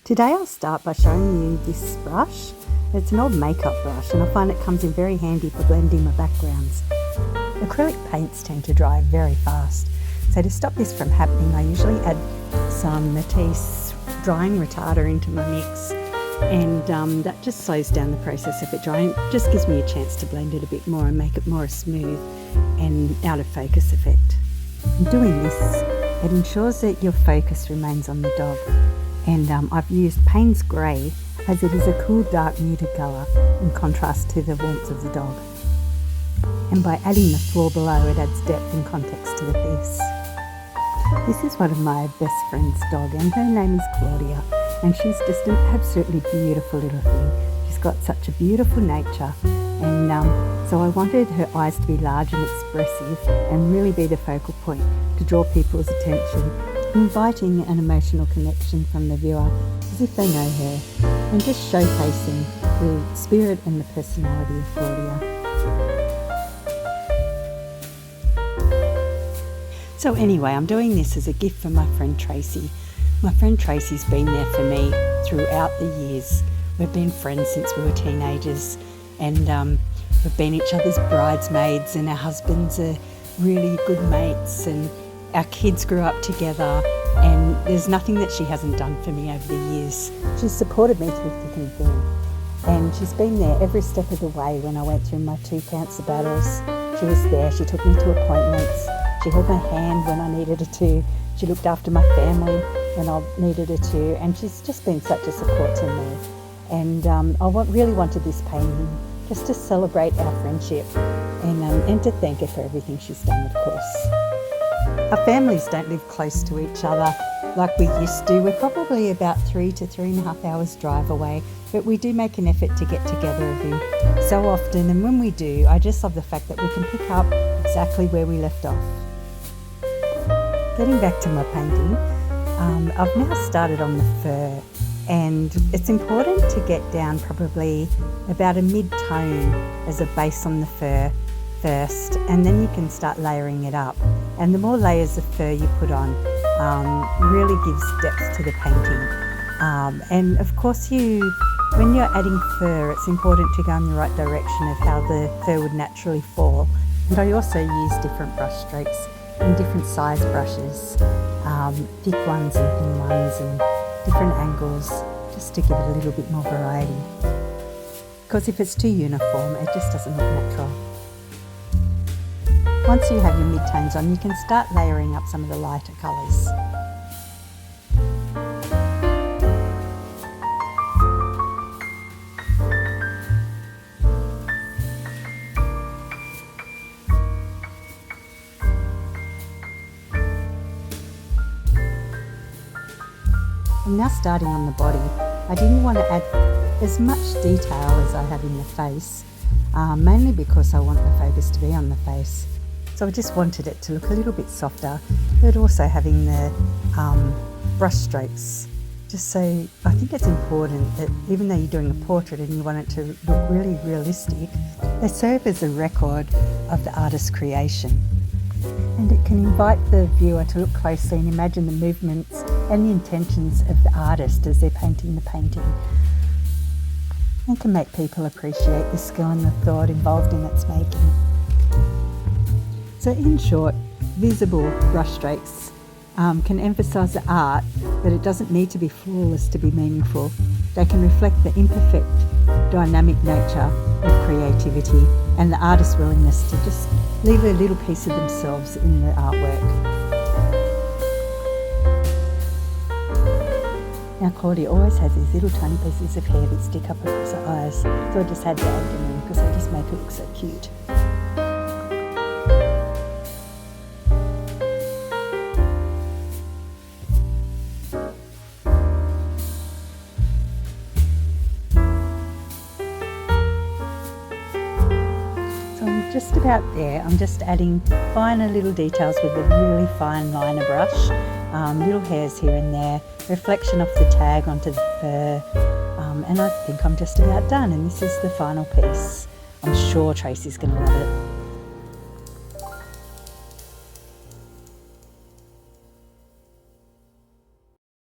Today I'll start by showing you this brush. It's an old makeup brush and I find it comes in very handy for blending my backgrounds. Acrylic paints tend to dry very fast, so to stop this from happening I usually add some Matisse drying retarder into my mix, and that just slows down the process of it drying. It just gives me a chance to blend it a bit more and make it more smooth and out of focus effect. In doing this, it ensures that your focus remains on the dog. And I've used Payne's Grey as it is a cool, dark, muted colour in contrast to the warmth of the dog. And by adding the floor below, it adds depth and context to the piece. This is one of my best friend's dog, and her name is Claudia, and she's just an absolutely beautiful little thing. She's got such a beautiful nature, and so I wanted her eyes to be large and expressive and really be the focal point to draw people's attention, inviting an emotional connection from the viewer as if they know her, and just showcasing the spirit and the personality of Claudia. So anyway, I'm doing this as a gift for my friend Tracy. My friend Tracy's been there for me throughout the years. We've been friends since we were teenagers, and we've been each other's bridesmaids, and our husbands are really good mates, and our kids grew up together, and there's nothing that she hasn't done for me over the years. She's supported me through thick and thin, and she's been there every step of the way. When I went through my 2 cancer battles, she was there. She took me to appointments. She held my hand when I needed her to. She looked after my family when I needed her to, and she's just been such a support to me. And I really wanted this painting just to celebrate our friendship and to thank her for everything she's done, of course. Our families don't live close to each other like we used to. We're probably about 3 to 3.5 hours drive away, but we do make an effort to get together every so often, and when we do, I just love the fact that we can pick up exactly where we left off. Getting back to my painting, I've now started on the fur, and it's important to get down probably about a mid-tone as a base on the fur first, and then you can start layering it up. And the more layers of fur you put on really gives depth to the painting. And of course when you're adding fur, it's important to go in the right direction of how the fur would naturally fall. And I also use different brush strokes and different size brushes, thick ones and thin ones and different angles, just to give it a little bit more variety. Because if it's too uniform, it just doesn't look natural. Once you have your mid-tones on, you can start layering up some of the lighter colours. I'm now starting on the body. I didn't want to add as much detail as I have in the face, mainly because I want the focus to be on the face. So I just wanted it to look a little bit softer, but also having the brush strokes. Just so I think it's important that even though you're doing a portrait and you want it to look really realistic, they serve as a record of the artist's creation. And it can invite the viewer to look closely and imagine the movements and the intentions of the artist as they're painting the painting, and can make people appreciate the skill and the thought involved in its making. So in short, visible brushstrokes can emphasise the art, but it doesn't need to be flawless to be meaningful. They can reflect the imperfect, dynamic nature of creativity and the artist's willingness to just leave a little piece of themselves in the artwork. Now Claudia always has these little tiny pieces of hair that stick up across her eyes, so I just had to add them in because they just make her look so cute. Just about there. I'm just adding finer little details with a really fine liner brush, little hairs here and there, reflection of the tag onto the fur, and I think I'm just about done, and this is the final piece. I'm sure Tracy's going to love it.